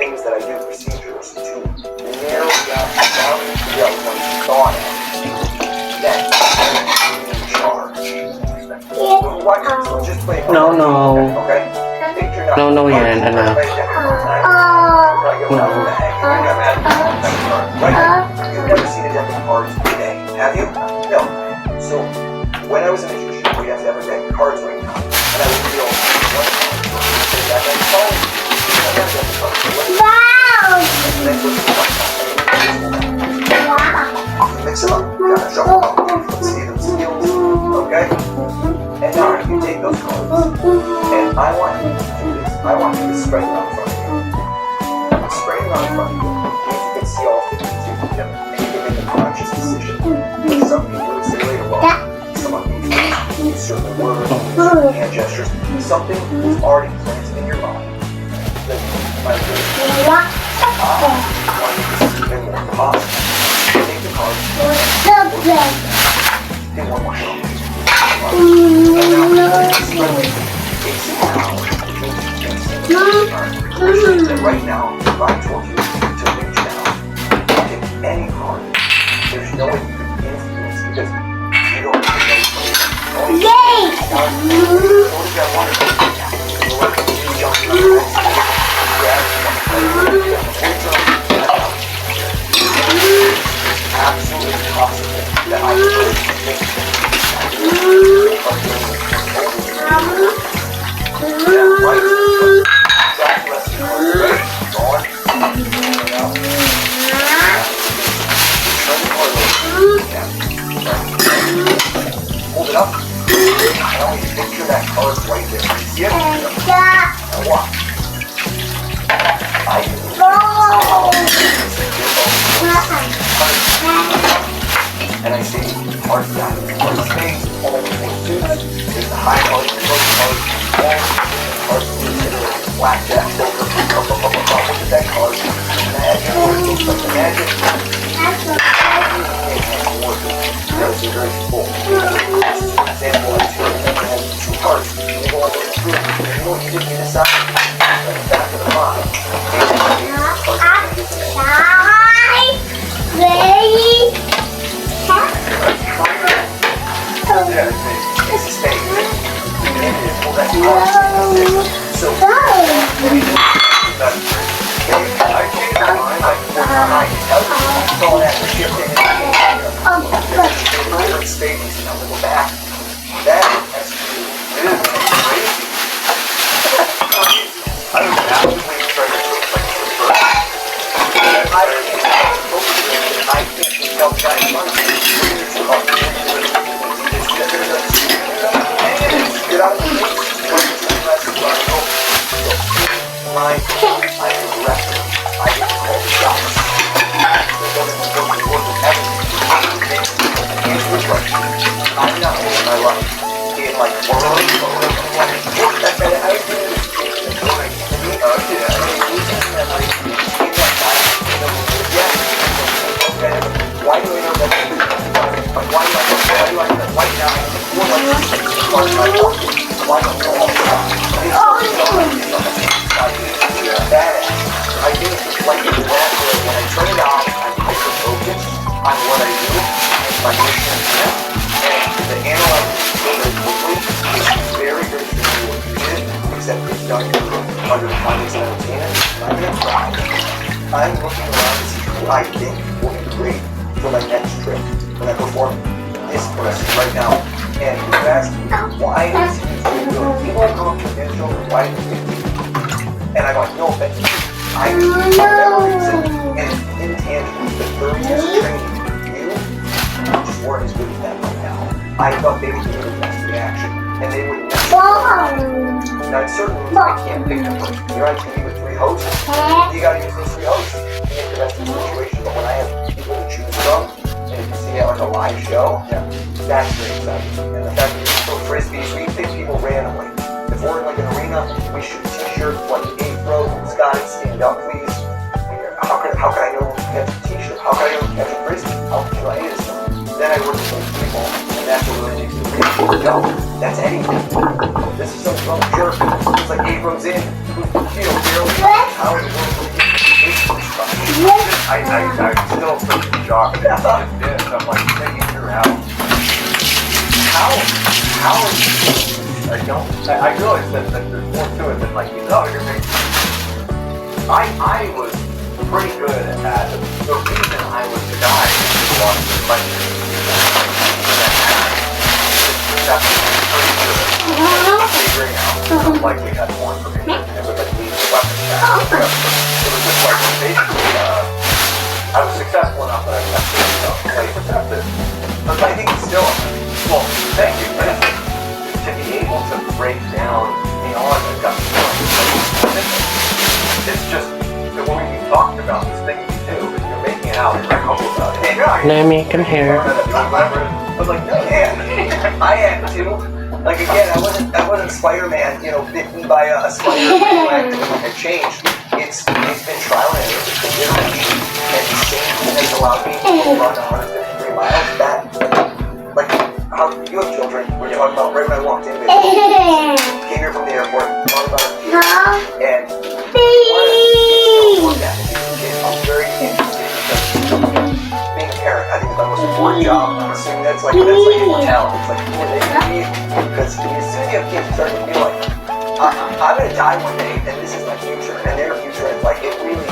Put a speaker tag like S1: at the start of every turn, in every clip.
S1: things that I do, procedures, to narrow down the sound and figure out what you thought of. Then, in charge. Watch it, so just play.
S2: No, no.
S1: Okay? Think you're not.
S2: No, yan, anak.
S1: No. Right? You've never seen a deck of cards today, have you? No. So, when I was in the magician, we'd have to have a deck of cards right now. And I would feel one card. That deck of cards. And that deck of cards.
S3: Wow!
S1: And then what's the one card? Mix them up. Gotta shuffle them up. Let's see them skills. Okay? And now you take those cards. And I want you to do this. I want you to spread them out in front of you. Spread them out in front of you. You can see all 52 of them. And you can make a conscious decision. Some people would say later, well, some of these things, use certain words, certain hand gestures. Something is already planted in your mind. That my good. I want you to see even more positive. Take the cards. Take one more shot. And now, spread it. It's now. Right now, if I told you to reach down and pick any card, there's no way you can influence because you don't know what it is.
S3: Yay!
S1: Absolutely possible that I could think hold it up. I want you to picture that card right there. You see it? Now watch. And I see hard diamonds, hard spades, all the things too. There's the high card, the low card, hard spades, blackjack, poker, look at that card. Imagine what it looks like. Imagine. Those are very full. Example, I have two cards. You go on the screen. You know what you did? You decide at the back of the mind. It's a spade. Well, that's card. So, I changed my mind. I tell you, it's all that shifting. Spades, and I'm going to go back. That has to do with crazy. I was absolutely trying to look like the first. I can't help trying to money. Get out of the way. I am a wrestler. I get to call the shots. It doesn't go to work with everything. I know what I like. In like why do I know that? Why do I know that right now? Why don't you all badass. I do like it when I turn it on, I'm hyper focused on what I do and my mission and the analyze it very quickly. It's very, very simple what you did, except it's done under the context of entertainment. I'm going to try. I'm looking around to see who I think will be great for my next trip when I perform this person right now. And you ask me, why is he so good? People are going conventional, why do you think he? And I'm like, no offense. I for whatever reason, and it's intangible, the 30 years of training, you just weren't as good as them right now. I thought they would give the best reaction, and they would never. Now, certainly, I can't pick the person. You're on TV with 3 hosts, you gotta use those 3 hosts to get the best of the situation. But when I have people to choose from, and you can see it like a live show, that's very exciting. And the fact that you throw frisbees, we pick people randomly. If we're in like an arena, we shoot t-shirts like the 8th row. Scotty, stand up, please. How can I know who catch a t-shirt? How can I know who catch a frisbee? How can I is? Then I work with those people, and that's what really makes it real. No, that's anything. This is some drunk jerk. It's like 8 rows in, barely how it works. I'm still pretty shocked that you just did. I'm like thinking through how I realize that there's more to it than like, you know, you're making. I was pretty good at that. The reason I was the guy who lost the question that pretty good figuring out like we had more information. It was like the weapon check. It was just like basically I was successful enough that I kept myself quite protected. But I think it's still well, thank you, but to be able to break down beyond the gut feeling. It's just that when we talked about this thing we do, and you're making it out, you're humble about it.
S2: Let me come here.
S1: I was like, no, yeah, I am too. Like again, I wasn't Spider-Man, you know, bitten by a spider and it changed. It's been trial and error. It's been iteration, and the same thing has allowed me to run 153 miles. That, like, how you have children? We were talking about right when I walked in. Came here from the airport, talking about our kids, and I'm very interested because being a parent, I think it's the most important job. I'm assuming that's like immortality. It's like because as soon as you have kids, you start to feel like I'm gonna die one day, and this is my future, and their future. It's like it really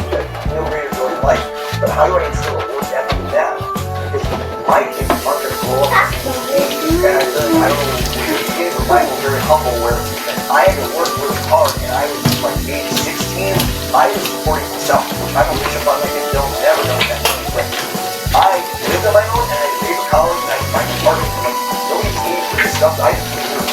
S1: no greater joy in life. But how do I instill a work ethic in them? Because my kids are going to grow up and I don't know these kids are like very humble where I had to work really hard, and I was like age 16. I was supporting myself, which I don't wish upon my kids. They'll never know that. But I lived on my own, and I paid for college, and I find apartments, and like nobody paid for this stuff. I just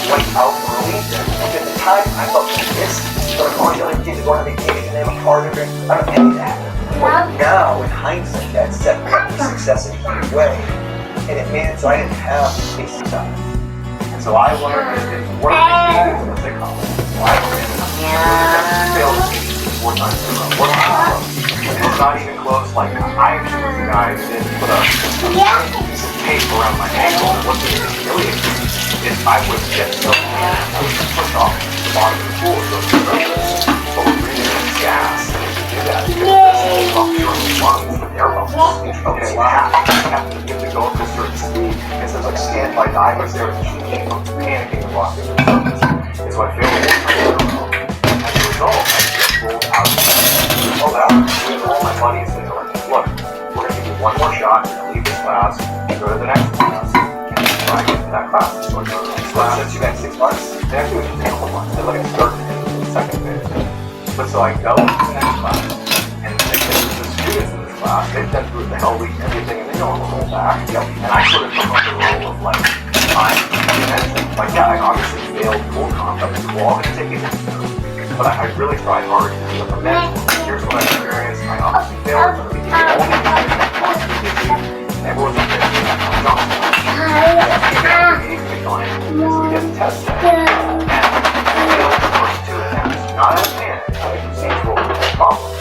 S1: went out early. At the time, I felt pissed. But like all the other kids are going on vacation, they have a car, I don't have any of that. But now, in hindsight, that set me up for success in a huge way, and it made it so I didn't have to take some time. And so I learned that it's worth it, what they call it. So I learned that failed 4 times in a row. It's not even close. Like, I actually was the guy who didn't put a piece of tape around my ankle. And what made it humiliating is I would get so mad, I would push off the bottom of the pool and go to the surface. But we're breathing in gas, and if you do that, because it doesn't come through your lungs with air bubbles. Okay, you have to go up to a certain speed. And so it's like standby divers there, and she came from panicking and walking to the surface. And so I failed a whole time. As a result, I just rolled out. Pulled out with all my buddies, and they're like, look, we're going to give you one more shot, you're going to leave this class, and go to the next class. So I get to that class. So I go to the next class. Since you got 6 months? They actually would take a couple months. They're like a start and the second phase. But so I go to the next class, and the students in this class, they've been through the hell week and everything, and they know I'm a roll back. And I sort of took on the role of like, like, yeah, I obviously failed full contact, so we're all going to take it. But I really tried hard to do the mental. Here's what I experienced. I obviously failed from the beginning. Everyone's up there. So we get the test set. And I failed the first 2 attempts. Not out of panic. I procedural problem.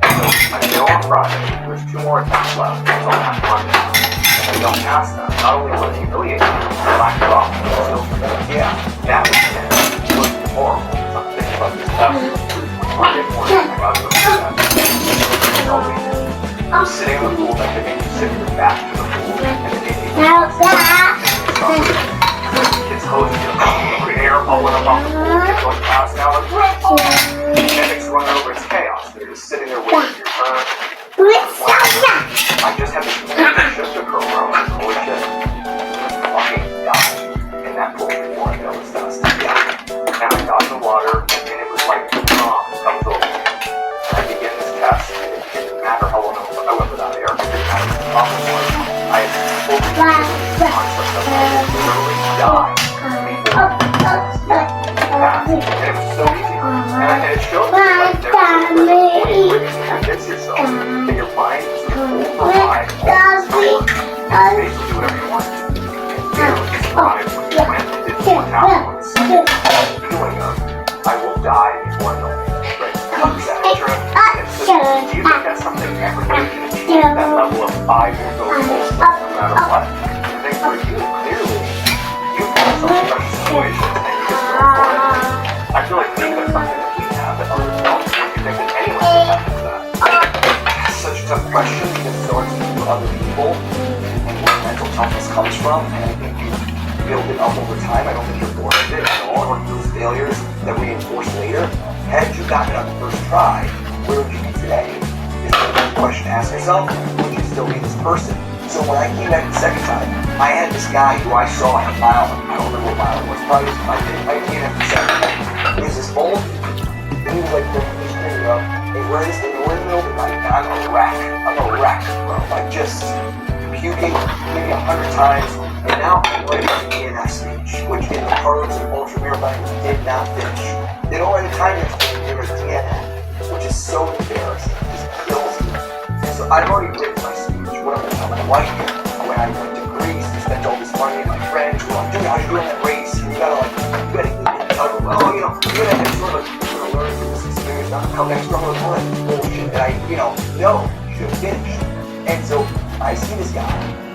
S1: And so I fail on Friday. There's 2 more attempts left. It's on that Monday. And I don't pass them. Not only was it humiliating, but I lacked off. So, yeah, that was horrible. I'm thinking about this test. Monday morning, I got to go to that. I'm sitting in the pool, like they make you sit your back to the pool, and they make you kids hosing you, the air blowing up off the pool, kids going past now, and medics run over, it's chaos. They're just sitting there waiting for your turn. I just had this shift occur where I was like, holy shit, fucking died in that pool before I failed this test. And I got in the water, and it was like, comes over. I began this test, and it didn't matter how long I went without air. It didn't matter what the problem was. I had fully the concept of I would literally die before and it was so easy. And it showed me like there's a point where you can convince yourself that your mind is sort of override all this power. And basically do whatever you want. And barely survived when you went and did what happened on the second feeling of I will die before I know it. Right? Do you think that's something everybody can achieve? That level of 5 years old, no matter what? I think for you, clearly, you've had some special situations and you just go for it. I feel like maybe that's something that we have that others don't. Do you think that anyone can tap into that? That's such from, and I think you build it up over time. I don't think you're born with it at all, or those failures that reinforce later. Had you gotten it on the first try, where would you be today? Is the question to ask yourself, would you still be this person? So when I came back the second time, I had this guy who I saw at a mile, I don't remember what mile it was, probably I came after 7. He was this old, and he was like, he's screaming up, hey, we're in the middle of the night, and I'm a wreck, bro. Like just puking maybe 100 times, and now I'm right at the DNF stage, which in the parlance of ultra marathons did not finish. They don't write a time next to the DNF, which is so embarrassing. It just kills me. So I've already written my speech. What I'm going to tell my wife here, when I went to Greece and spent all this money, and my friends were like, dude, how you doing that race? And you gotta talk about, you gotta sort of learn from this experience, not come back strong with all that bullshit that you should have finished. And so I see this guy,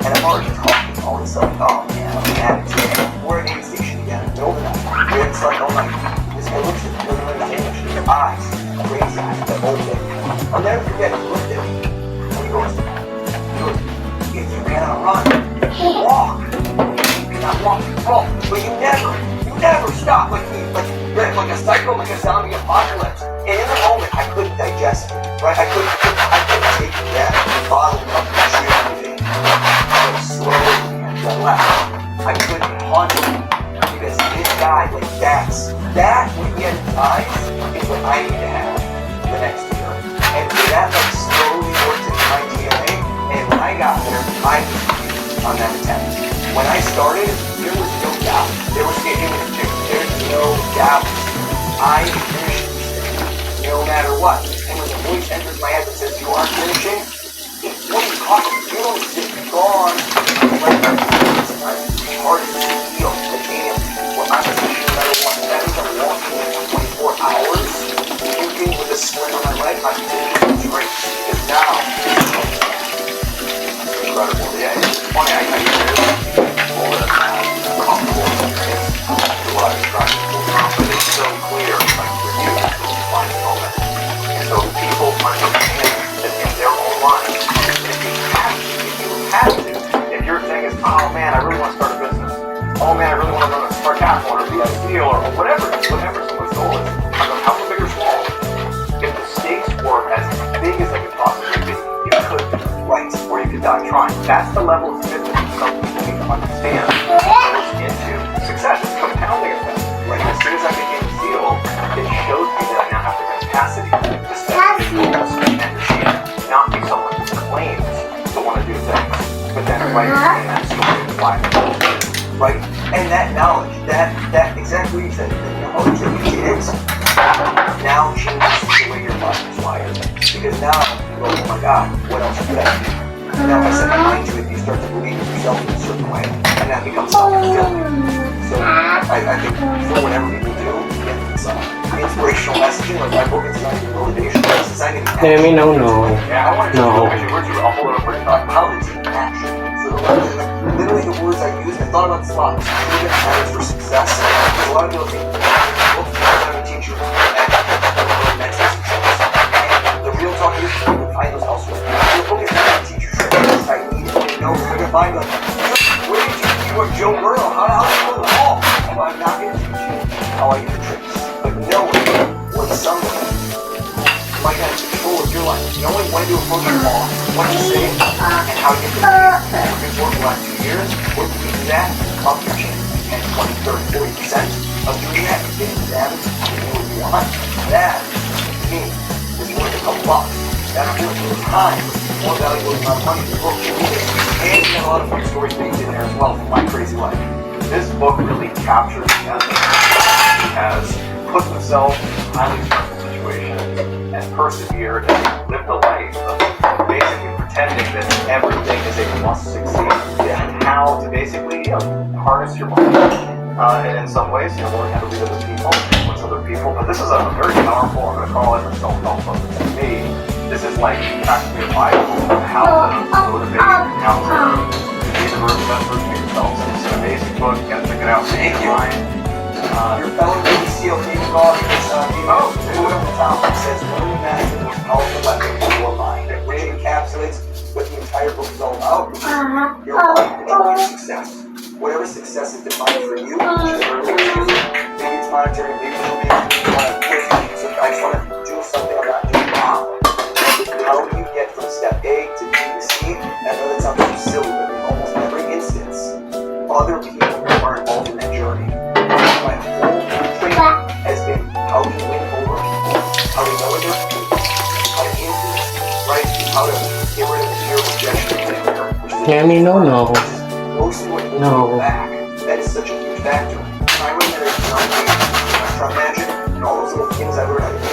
S1: and I'm already talking all this stuff. Oh man, I'm mad today. We're at aid station again, no overnight. We're inside all night. This guy looks at me, looking at his eyes, crazy eyes, that old thing. I'll never forget, he looked at me, and he goes, if you cannot run, walk. You cannot walk, but you never stop like a cycle, like a zombie apocalypse. And in the moment, I couldn't digest it, right? I couldn't take that bottle up and shoot everything. I was slowly and I left. I couldn't hunt him because this guy, like that when he had his eyes, is what I need to have the next year. And that slowly worked into my DNA. And when I got there, I was on that attempt. When I started, there was no doubt. There's no doubt. I finished no matter what. And when the voice enters my head that says you aren't finishing, what are you talking? You don't sit gone. It's hard to feel the game where I'm finishing another one. That means I'm walking for 24 hours, puking with a splint on my leg. I'm finishing this race. Because now, incredible. Yeah, it's funny. I get really comfortable experience to what I was trying to do. But it's so clear, like for you, to find the moment. And so people understand that in their own lives, if your thing is, oh man, I really want to start a business. Oh man, I really want to run a triathlon or be a SEAL or whatever someone's goal is. I don't know how big or small. If the stakes were as big as they could possibly be, you could right, or you could die trying. That's the level of commitment that some people need to understand goes into success. It's compounding effect. Like as soon as I became a SEAL, it showed me that I now have the capacity to set goals and achieve, not be someone who claims to want to do things, but then right in that story of why right? And that knowledge, that exactly what you said, the knowledge that you get now changes the way your life is wired. Because now you go, oh my God, what else could I do? And now if I set my mind to it, you start to believe in yourself in a certain way, and that becomes self-fulfilling. So I think for whatever people do, it's inspirational messaging, like my book is designed to be motivational, it's designed to be action.
S2: Let me know, no.
S1: Yeah, I wanted to know, actually, where'd you pull it up where you thought, how to take action? So literally the words I used, I thought about this a lot. Even matters for success. There's a lot of people think, well, I'm a teacher, and that's success. And the real talk is, you can find those elsewhere. Your book is not a teacher training. I need to know where to find them. Where did you teach what Joe Burrow? How do you know the ball? Well, I'm not going to teach you how I get the tricks. But knowing what somebody might have control of your life, knowing when to approach your ball, what to say, and how to get the lead. If it's working like 2 years, what to do that, up your chance. 10, 20, 30, 40% of doing that, and getting the damage, and doing what you want. That, to me, is worth a couple bucks. That's worth your time, more valuable than my money. The book, and you got a lot of funny stories baked in there as well from my crazy life. This book really captures the essence. He has put himself in highly stressful situations and persevered and lived a life of basically pretending that everything is a must succeed, and how to basically harness your mind. And in some ways, learn how to lead other people, influence other people. But this is a very powerful, I'm going to call it a self-help book. To me, this is like practically a Bible of how to motivate, how to be the best version of yourself. So it's an amazing book. You got to check it out. Thank you. Your fellow Navy SEAL David Goff is quote on the top that says, "Learning that is the most powerful weapon in your mind," which encapsulates what the entire entire book is all about. Your life is success. Whatever success is defined for you, maybe it's monetary, maybe it's so I just want to do something I'm not doing now. How do you get from step A to B to C? I know that sounds too silly, but in almost every instance, other people are involved in that journey. My whole training has been how to win over people, how to know their people, how to influence, right? How to get rid of the fear of rejection and failure, which is
S2: Tammy, no.
S1: mostly what holds
S2: No.
S1: you back. That is such a huge factor. When I was in a restaurant magic and all those little things I learned how to do,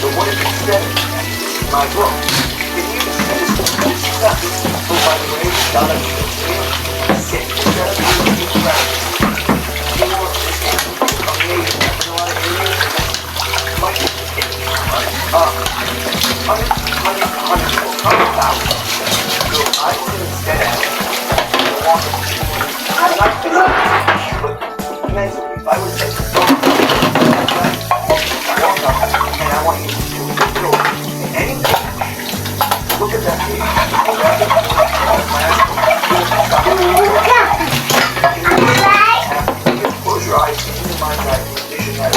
S1: So what if instead, my book, if you success, so by the way, now that you're sick, instead of being depressed, you are amazing. There's a lot of areas like hundred thousand. So I would instead walk not physically, but mentally. If I would say, walk up and I want you to feel anything. Look at that page. Close your eyes, keep in mind that vision that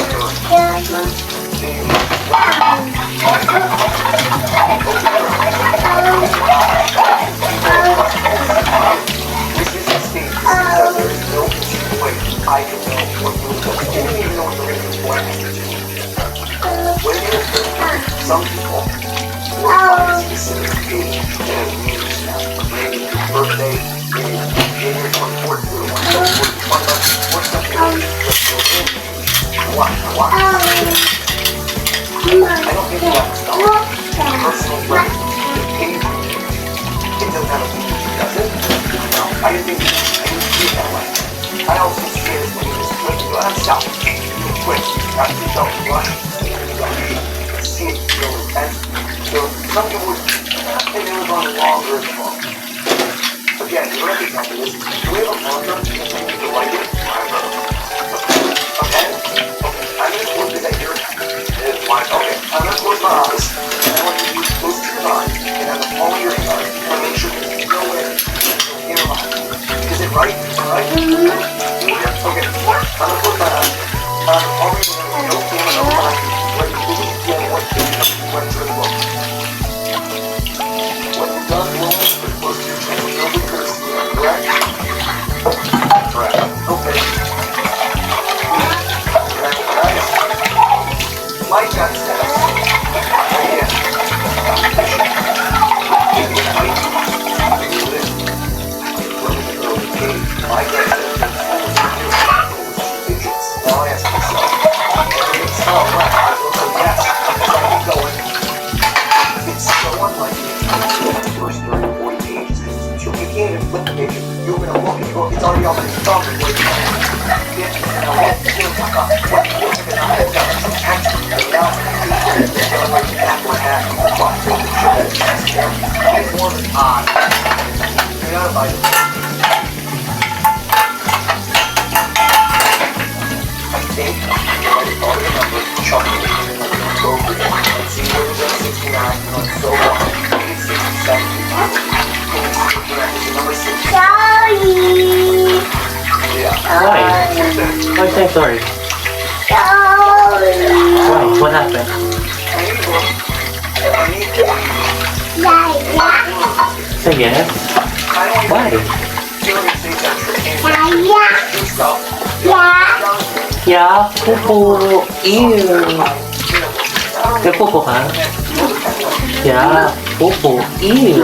S1: this is a state because there is no way I can know what you're doing. You don't even know what the reason for it is. When you're some people will find a specific age that has meanings now. Maybe your birthday, maybe your 24th, or what's the age that you're in? Why? I don't think that's personal right. The page, it doesn't have a meaning, does it? No, I didn't see it that way. I also see it as when you just click and go, I'm stopping. You quit. Not to go, run. See it feel intense. So some people would say they were going longer and longer. Again, you recognize this. Do we have a marker? Do you like it? Okay? I'm going to close it at your okay. I'm going to close my eyes. And I want you to be close to your mind. And on the palm of your hand, I want to make sure there's nowhere in your mind. Is it right? Right? Okay. I'm going to close my eyes. On the palm of your hand, no pain, no mind. What you really feel, what you went through the book. What you've done wrong is pretty close to your channel. Nobody could have seen it, correct? Correct. Okay. Like that says, again, like that says, now I ask myself, yes, I'm going. It's so unlike the first 30 or 40 pages, because you can't even flip the page. You're going to look and go, it's already on the thumb and wait. Now what feels like a, what feels like a head down, some action, and now it's like backward action, it's more of an odd. You're not about it. I think you're ready to call your number, chunk it, go over it, and see where we're at 69, and so on. It's 67, it's number 60.
S3: Sorry.
S1: Yeah.
S2: Why? Why say sorry?
S3: Sorry.
S2: Why? What happened? Say yes. Why? Yeah. Poo-poo. Ew. Nagpupo ka? Yeah, pupo. Ew.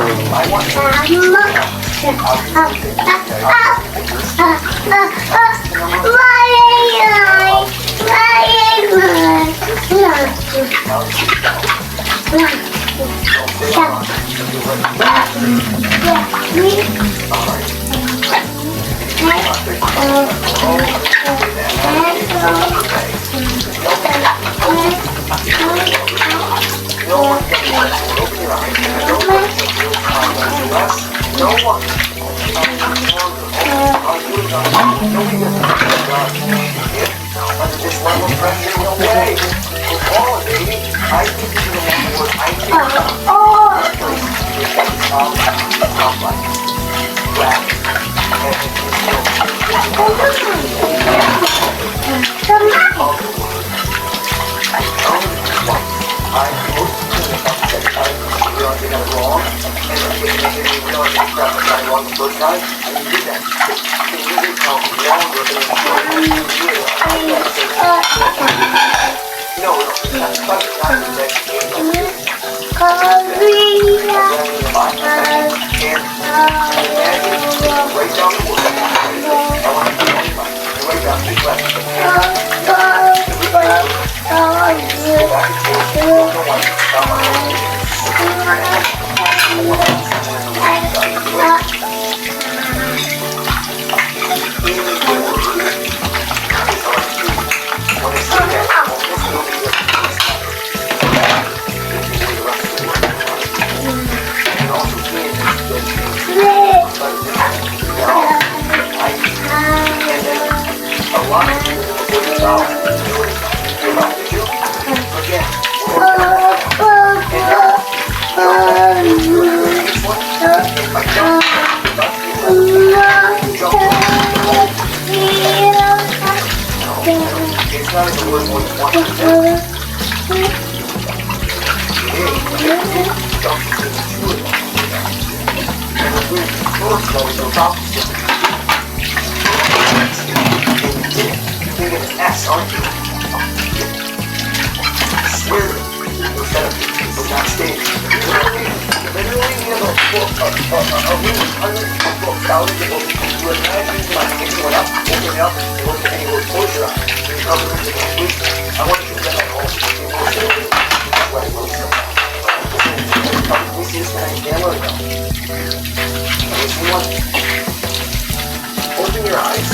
S1: Open your eyes.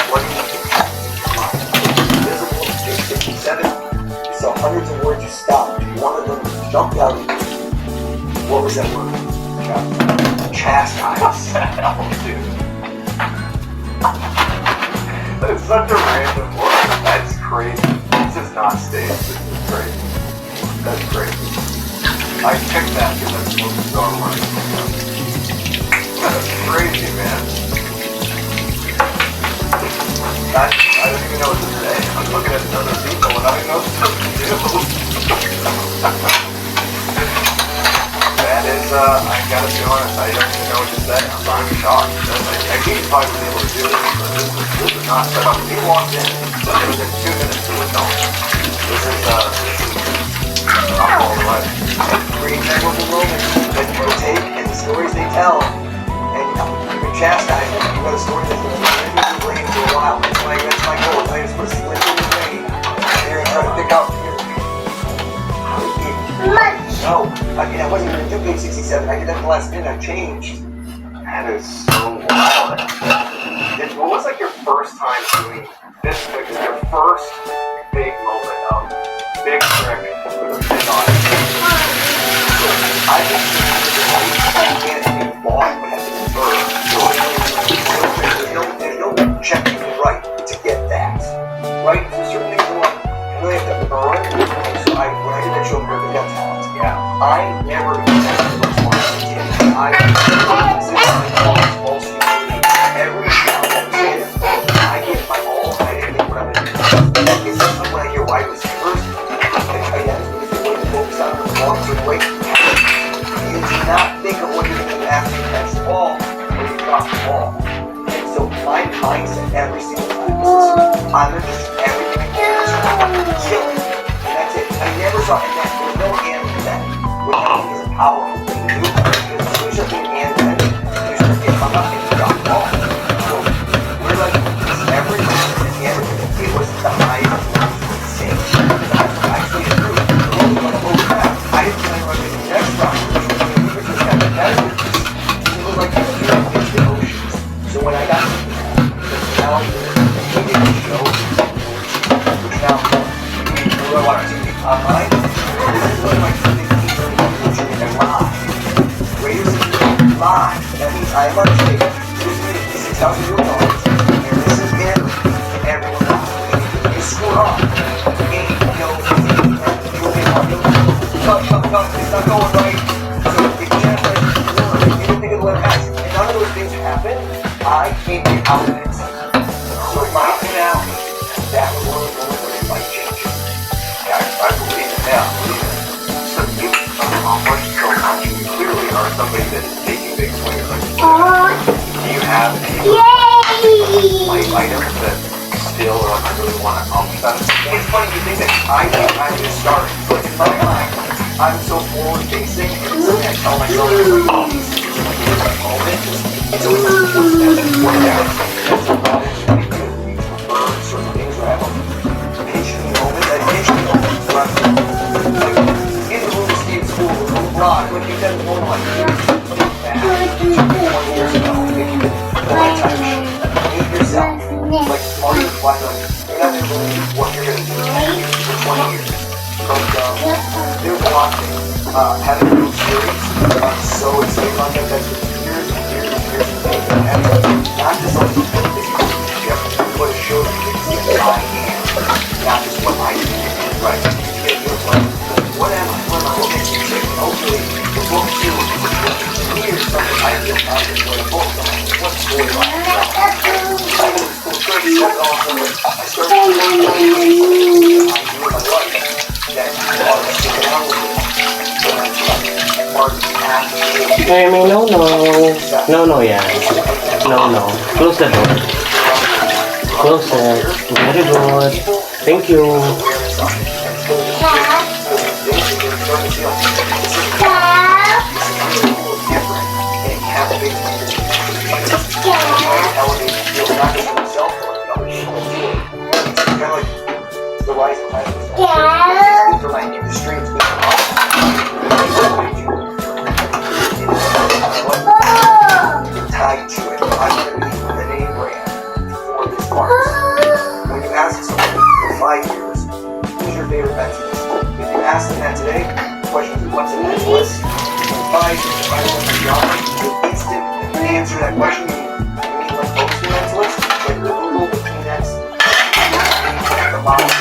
S1: What do you think? Visible, page 57. You saw hundreds of words you stopped. One of them jumped out at you. What was that word? Chastise. Oh, dude. That's such a random word. That's crazy. This is not staged. This is crazy. That's crazy. I picked that because that's the most bizarre word. That's crazy, man. I don't even know what to say. I'm looking at other people and I don't know what to do. That is, I gotta be honest, I don't even know what to say. I'm shocked. I can't find was able to do this, but this is not set up. He walked in, so it was in 2 minutes to a film. This is I'm all the way. Create memorable moments that you can take and the stories they tell, and you can chastise them. You got a story that's going to live in your brain for a while. That's my goal. I just put a split in your brain, and you're going to try to pick out your... No, I mean, I wasn't going to do page 67. I did that at the last minute. I changed. That is so wild. What was like your first time doing this? Like, your first big moment of big trick with a big on it? So, I just can't be bought what has to be bird. There's no checking the right to get that. Right? There's certain things you want. You really have to earn. So when I did that show, American Got Talent, I never expected those ones to get. I every show that was in, I gave my all. I didn't think what I'm going to do. It's something when I hear wide receivers, I guess because they're really focused on the long term weight. You do not think of what you're going to do after you catch the ball when you drop the ball. And so my mindset every single time is I'm going to do everything I can right, and there's no anesthetic, which I think is a powerful thing to do, because as soon as you're being anesthetic, you start getting hung up and you drop the ball. So we're like, everything, it was the highest level of insane. Actually, it's true. Oh crap, I didn't plan on getting the next round. We were just kind of competitive. It was like a few against the oceans. So when I got to now, we didn't show, which now, we were watching TV online. This is one of my favorite things in the future, and they're live. Raiders live. That means I am on tape. This is how you know. And this is Gary. And everyone else. You screw up. The game goes. You'll be on. It's not going right. So you can't let it work. You didn't think of what happened. And none of those things happened. I came out of it. So my finale, that was one of the moments where it might change. I believe it now. So you accomplished so much. You clearly are somebody that is taking big swings. Do you have any life items that still are like, I really want to accomplish that? It's funny you think that I think I'm just starting, but in my mind, I'm so forward facing, and it's something I tell myself, oh, these things are like in that moment. It's always like, what's that? What down? It's about it. You prefer certain things or have a patient moment, meditation moment. So I'm like, in the room, Steve School, rock, like you said, more like, 20 years ago, if you could go that time machine, meet yourself, like smart and wide open. You're not going to believe what you're going to do for 20 years. But there's a lot of things. Having a new series, I'm so excited on that. That's been years and years and years in the making. Not just like the relationship, but it shows you that I am, not just what I do. Right? You're like, what am I? What am I? What makes me sick? Hopefully, the book too is something I feel confident with a book. What's going on? I started to learn I do in my life that are sticking out with me.
S2: Hey, no, yeah. No. Close the door. Close it. Very good. Thank you.
S1: For my industry, it's been tied to it. I'm going to be the name brand for this part. When you ask someone for 5 years, who's your favorite mentalist? If you ask them that today, the question is, what's a mentalist? In 5 years, if I want my job, the instant you answer that question, you mean like most mentalists? Like the Google, the Kleenex, the bottle.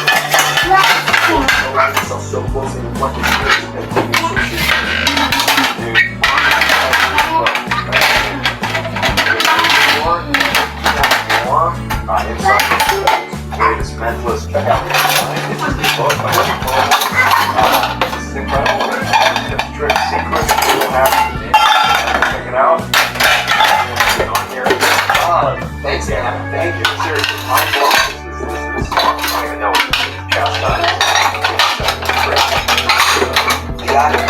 S1: Around yourself so closely with what this is and what you appreciate. Greatest mentalist. Check out this book by this is incredible. Tips, tricks, secrets, you don't have to check it out. On here. Thanks, Anna. Thank you. Seriously, my book is I don't even know what this is. Chastised. Got it.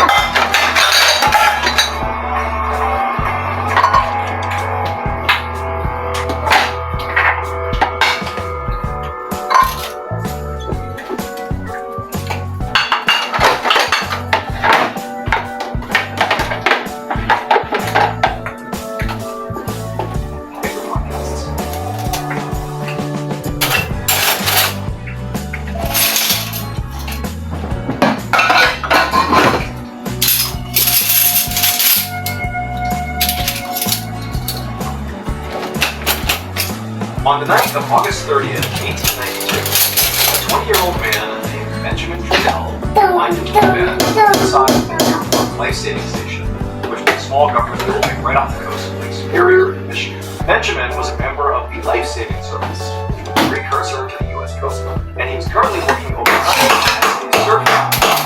S4: On the night of August 30th, 1892, a 20-year-old man named Benjamin Trudell minded his bed inside the airport life-saving station, which was a small government building right off the coast of Lake Superior in Michigan. Benjamin was a member of the Life-Saving Service, which was a precursor to the U.S. Coast Guard, and he was currently working overseas as a surfer,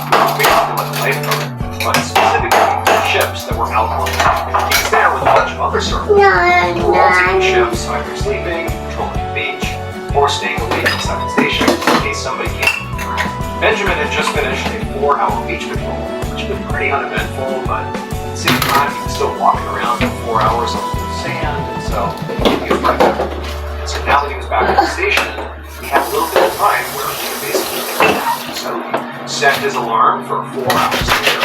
S4: moving on to a lifeguard, but specifically for ships that were out on the dock. He was there with a bunch of other surfers who were all taking ships, either sleeping, patrolling the beach, or staying awake inside the station in case somebody came. Benjamin had just finished a 4-hour beach patrol, which had been pretty uneventful, but at the same time he was still walking around for 4 hours on the sand, and so he was right there. And so now that he was back at the station, he had a little bit of time where he could basically take a nap. So he set his alarm for 4 hours later.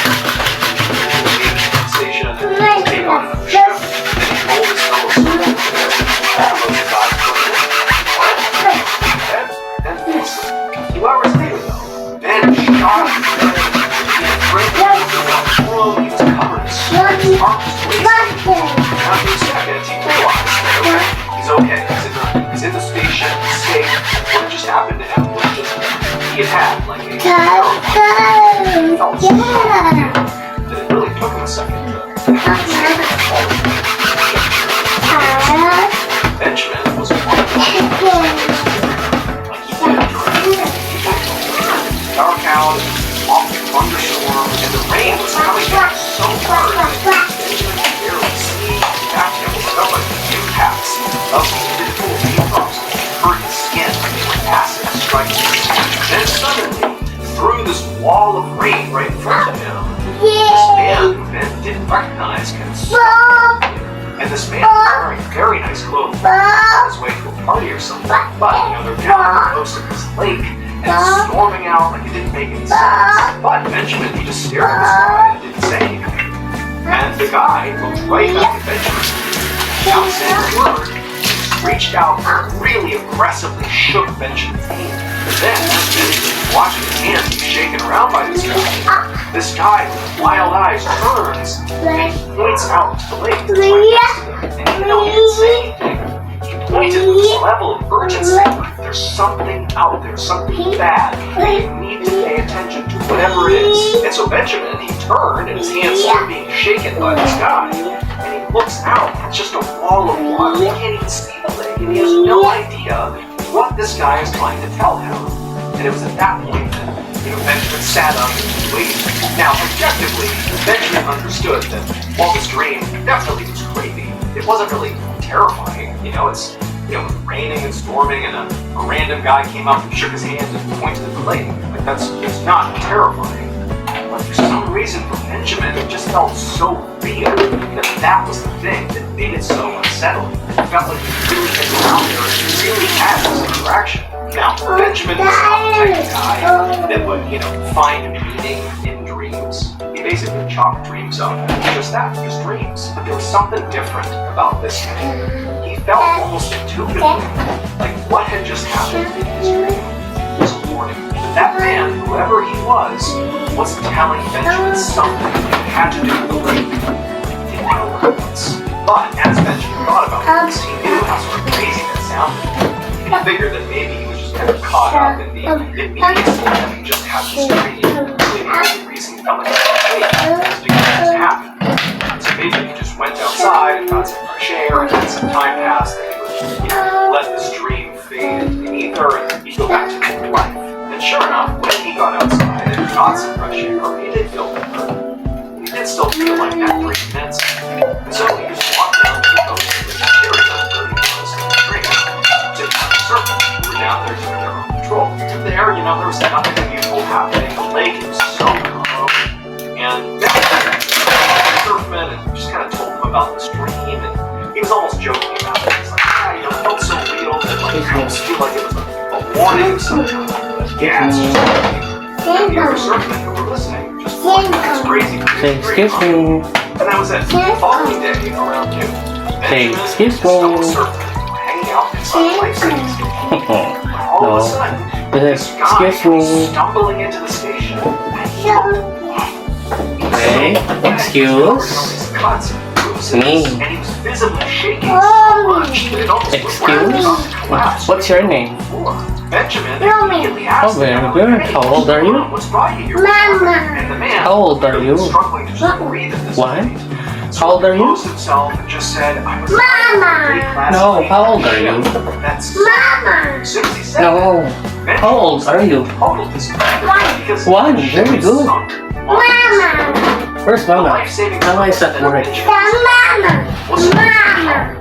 S4: Station and take on another shift. Then he told his fellow servant and a few hours later, though, Ben shot his head. He had breakdowns around the room. He was covered in sweat. His arms was wasted. After a second, he realized that he's okay. He's in the station. He's safe. What just happened to him was just he had like a he felt so that it really took him a second. Benjamin was dark out, off the thunderstorm, and the rain was coming down so hard that Benjamin could barely see. Back him felt like the impacts of the individual raindrops hurt his skin like they were acid striking. Then suddenly, through this wall of rain right in front of him, this man who Ben didn't recognize could stop. And this man was wearing very nice clothes on his way to a party or something. But, they're down close to this lake and it's storming out like it didn't make any sense. But Benjamin, he just stared at this guy and didn't say anything. And the guy looked right back at Benjamin. Without saying a word, he just reached out and really aggressively shook Benjamin's hand. But then, as Benjamin was watching his hand be shaken around by this guy with wild eyes turns and he points out to the lake that's right next to them. And even though he didn't say anything, he pointed with this level of urgency. There's something out there, something bad. You need to pay attention to whatever it is. And so Benjamin, he turned and his hands started being shaken by this guy. And he looks out, it's just a wall of water. He can't even see the lake and he has no idea what this guy is trying to tell him. And it was at that point that Benjamin sat up and waited. Now, objectively, Benjamin understood that while this dream definitely was creepy, it wasn't really terrifying. It's raining and storming, and a random guy came up and shook his hand and pointed at the lake. Like it's not terrifying. But for some reason, for Benjamin, it just felt so real that was the thing that made it so unsettling. It felt like he really had gone out there and really had this interaction. Now, Benjamin was not the type of guy that would, find meaning in dreams. He basically chalked dreams up just dreams. But there was something different about this thing. He felt almost intuitively like what had just happened in his dream was a warning. That man, whoever he was telling Benjamin something that had to do with the lake. He didn't know what it was. But as Benjamin thought about this, he knew how sort of crazy that sounded. He figured that maybe he was just kind of caught up in the immediacy that he just had this dream. Really, the only reason he felt like it was because it just happened. So maybe he just went outside and got some fresh air, and then some time passed, and he would, let this dream fade into the ether, and he'd go back to normal life. And sure enough, when he got outside and got some fresh air, he did feel better. He did still feel like that 3 minutes. And so he just walked down to the coast, which is area where he was in the dream, to the circle. We were down there doing their own patrol. And there, there was nothing unusual happening. The lake was so calm. And then surfman and just kind of told him about this dream, and he was almost joking about it. He's like, it felt so real that I almost feel like it was a warning of some kind. Yeah, it's just and the other surfmen who were listening just thought it was crazy.
S2: Excuse me.
S4: And that was it. The following day, around noon, Benjamin and his fellow surfmen were hanging out inside the life-saving station. All of a sudden, this guy was stumbling into the station, and he
S2: Hey, excuse me.
S4: And he was visibly shaking so much that it almost
S2: Excuse? What's your name?
S4: Benjamin immediately asked
S2: very good. How old are you?
S4: What's brought you here?
S3: Mama.
S4: And the man,
S2: How old are you?
S4: struggling to just breathe at this
S2: What?
S4: point,
S2: How old are you?
S4: composed himself and just said, I was
S3: Mama.
S2: No, how old are you?
S4: That's
S3: Mama.
S4: as soon as he said
S2: No.
S4: that,
S2: How old are you?
S4: total discomfort because
S2: One,
S4: he
S2: very
S4: was
S2: good.
S4: sunk on
S3: Mama.
S2: Where's
S4: the
S2: Mama?
S4: life-saving
S2: Mama is at work.
S3: Mama.
S4: was
S3: Mama.